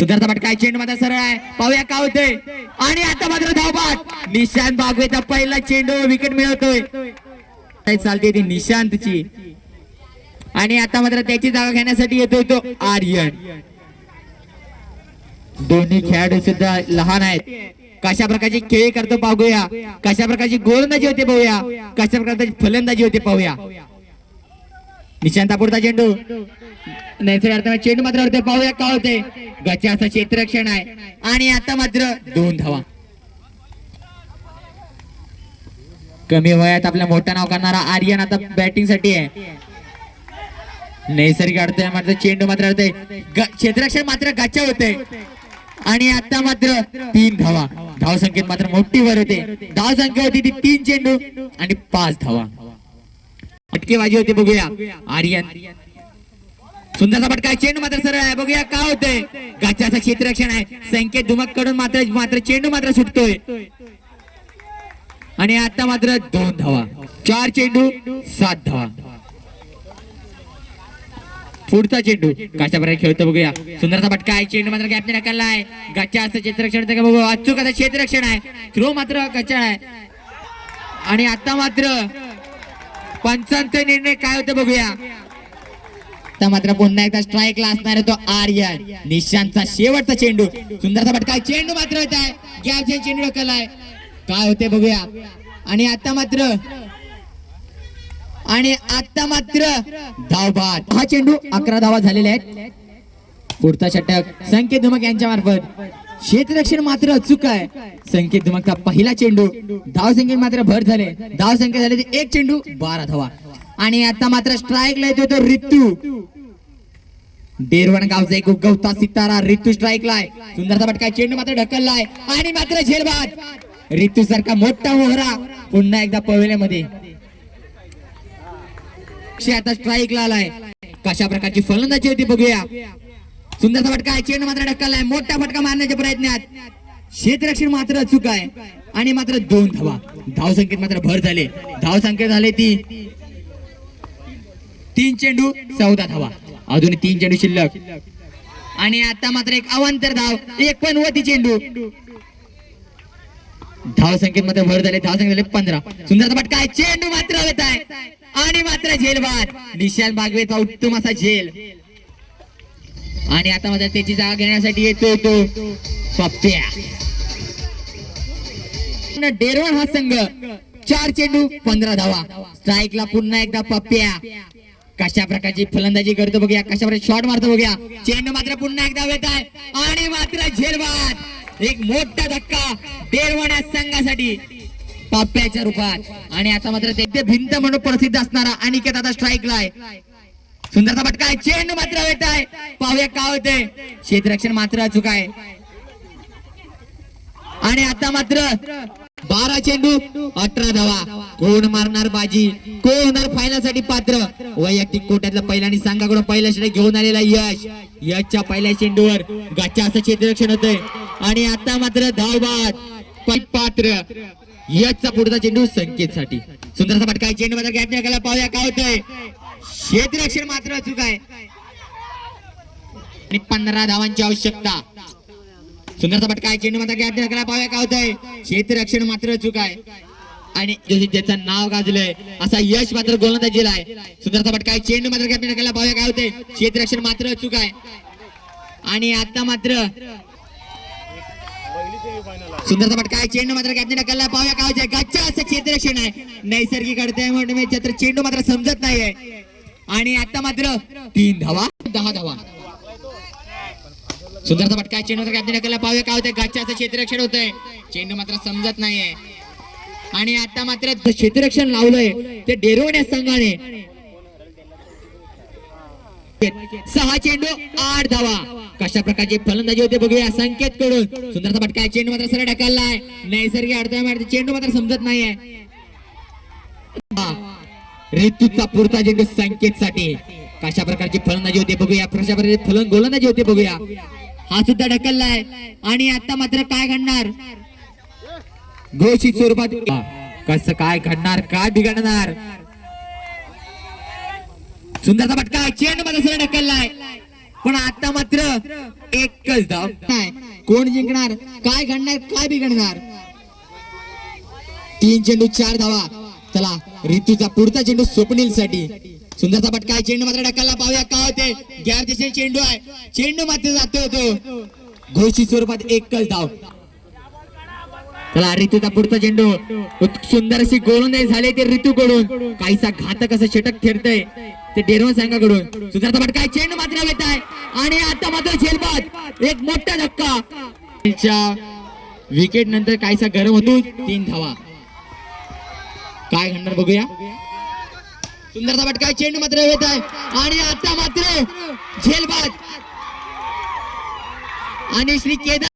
सुंदरचा फटका चेंडू मात्र सरळ आहे, पाहूया काय होतंय. आणि आता मात्र धावबाद निशांत बागवेचा पहिला चेंडू विकेट मिळवतोय. चालते ती निशांतची आणि आता मात्र त्याची जागा घेण्यासाठी येतोय तो आर्यन. दोन्ही खेळाडू सुद्धा लहान आहेत. कशा प्रकारची खेळ करतो पाहूया, कशा प्रकारची गोलंदाजी होते पाहूया, कशा प्रकारची फलंदाजी होते पाहूया. निशांतापुरता चेंडू नैसर्गिक चेंडू मात्र होते, पाहूया काय होते. गच्चाचं क्षेत्ररक्षण आहे आणि आता मात्र 2 धावा. कमी वयात आपल्या मोठं नाव करणारा आर्यन आता बॅटिंग साठी आहे. नैसर्गिक अडतोय मात्र चेंडू मात्र अडतोय, क्षेत्ररक्षण मात्र गच्चा होते आणि आता मात्र 3 धावा. धाव संख्येत मात्र मोठी वर होते. धाव संख्या होती ती 3 चेंडू आणि 5 धावा. फटकेबाजी होती बघूया. आर्यन सुंदरचा फटका चेंडू मात्र सरळ आहे, बघूया काय होतंय. गच्चाचं क्षेत्ररक्षण आहे, संकेत धुमक कडून मात्र चेंडू मात्र सुटतोय आणि आता मात्र 2 धावा. 4 चेंडू 7 धावा. पुढचा चेंडू कशा प्रकारे खेळतो बघूया. सुंदरचा फटका आहे, चेंडू मात्र गॅपने ढकलला आहे. गच्चा असं क्षेत्ररक्षण होतं का बघू. अचूक असं क्षेत्ररक्षण आहे, थ्रो मात्र गच्चा आहे आणि आता मात्र पंचांचा निर्णय काय होतं बघूया. आता मात्र पुन्हा एकदा स्ट्राईकला असणार आहे तो आर्यन. निशांतचा शेवटचा चेंडू. सुंदरचा फटका आहे, चेंडू मात्र होत आहे, गॅपचे चेंडू ढकललाय, काय होते बघूया. आणि आता मात्र धावबाद. हा चेंडू 11 धावा झालेल्या आहेत. पुढचा षटक संकेत धुमक यांच्या मार्फत. क्षेत्ररक्षण मात्र अचूक आहे. संकेत धुमकचा पहिला चेंडू. धाव संख्येत मात्र भर झाले. धाव संख्या झाली 1 चेंडू 12 धावा. आणि आता मात्र स्ट्राईकला येतो तो रितू. डेरवण गावचा एक उगवता सितारा रितू स्ट्राईकला आहे. सुंदरचा फटका चेंडू मात्र ढकललाय आणि मात्र झेलबाद. रितू सारखा मोठा मोहरा पुन्हा एकदा पवेल्यामध्ये. आता स्ट्राईकला आलाय. कशा प्रकारची फलंदाजी होती बघूया. सुंदरचा फटका आहे, चेंडू मात्र ढकललाय. मोठा फटका मारण्याच्या प्रयत्नात क्षेत्ररक्षण मात्र अचूक आहे आणि मात्र 2 धावा. धाव संख्येत मात्र भर झाले. धाव संख्या झाले ती 3 चेंडू 14 धावा. अजून 3 चेंडू शिल्लक आणि आता मात्र एक अवांतर धाव. 1 पण वरती चेंडू. धाव संख्येत मात्र भर झाले. धाव संख्या झाले 15. सुंदरचा फटका आहे, चेंडू मात्र हवेत आहे आणि मात्र झेलबाद. निशांत बागवेचा उत्तम असा झेल आणि आता मात्र त्याची जागा घेण्यासाठी येतो तो पप्प्या. डेरवण हा संघ 4 चेंडू 15 धावा. स्ट्राईकला पुन्हा एकदा पप्प्या. कशा प्रकारची फलंदाजी करतो बघूया, कशा प्रकारे शॉट मारतो बघूया. चेंडू मात्र पुन्हा एकदा हवेत आहे आणि मात्र झेलबाद. एक मोठा धक्का डेरवण या संघासाठी पप्प्याच्या रूपात. आणि आता मात्र ते भिंत म्हणून प्रसिद्ध असणारा अनिकेत आता स्ट्राईकला आहे. सुंदरचा फटका आहे, चेंडू मात्र हवेत आहे, पाहूया काय होते. क्षेत्ररक्षण मात्र अचूक आहे आणि आता मात्र 12 चेंडू 18 धावा. कोण मारणार बाजी, कोण होणार फायनल साठी पात्र. वैयक्तिक कोट्यातला पहिला आणि संघाकडून पहिला षटक घेऊन आलेला यश. यशच्या पहिल्या चेंडूवर गच्चा असं क्षेत्ररक्षण होतंय आणि आता मात्र धावबाद पात्र. यशचा पुढचा चेंडू संकेतसाठी. सुंदरचा फटका चेंडू मात्र गॅप टाकायला, पाहूया काय होतंय. क्षेत्ररक्षण मात्र अचूक आहे आणि 15 धावांची आवश्यकता. सुंदरचा फटका चेंडू मात्र गॅप टाकायला, पाहूया काय होतंय. क्षेत्ररक्षण मात्र अचूक आहे आणि ज्याचं नाव गाजलंय असा यश मात्र गोलंदाजीला आहे. सुंदरचा फटका चेंडू मात्र गॅप टाकायला, पाहूया काय होतंय. क्षेत्ररक्षण मात्र अचूक आहे आणि आता मात्र सुंदरचा फटका चेंडू मात्र गॅपने ढकलला, पाहूया काय होतंय. गच्चा असं क्षेत्ररक्षण आहे. नैसर्गिक अडथळे म्हणून चेंडू मात्र समजत नाहीये आणि आता मात्र 3 धावा 10 धावा. सुंदरचा फटका चेंडू मात्र गॅपने ढकलला, पाहूया काय होतंय. गच्चा असं क्षेत्ररक्षण होतंय. चेंडू मात्र समजत नाहीये आणि आता मात्र क्षेत्ररक्षण लावलंय ते डेरवण या संघाने. 6 चेंडू 8 धावा. कशा प्रकारची फलंदाजी होते बघूया संकेत कडून. सुंदरचा फटका चेंडू मात्र सरळ ढकललाय. नैसर्गिक अडथळा चेंडू मात्र समजत नाहीये. ऋतूचा पुढचा चेंडू संकेत साठी. कशा प्रकारची फलंदाजी होते बघूया, कशा प्रकारची गोलंदाजी होते बघूया. हा सुद्धा ढकललाय आणि आता मात्र काय घडणार. घोषित स्वरूपात कसं काय घडणार, काय बिघडणार. सुंदरचा फटका चेंडू मध्ये सरळ ढकललाय पण आता मात्र एकच धाव नाही. कोण जिंकणार, काय घडणार, काय बिघडणार. 3 चेंडू 4 धावा. चला ऋतूचा पुढचा चेंडू स्वप्नील साठी. सुंदरचा फटका आहे. चेंडू मात्र ढकलला, पाहूया का होते. गॅप दिशेने चेंडू आहे, चेंडू मात्र जातो होतो. घोषित स्वरूपात एकच धाव. चला ऋतूचा पुढचा चेंडू सुंदर अशी गोलंदाजी झाली ते ऋतूकडून. काहीसा घातक असं षटक ठरतंय ते डेरवन संघाकडून. सुंदरचा फटका आहे. चेंडू मात्र येत आहे आणि आता मात्र झेलबाद. एक मोठा धक्का. विकेट नंतर काहीसा गरम होतो. 3 धावा. काय घडणार बघूया. सुंदरचा फटका आहे. चेंडू मात्र येत आहे आणि आता मात्र झेलबाद. आणि श्री केदार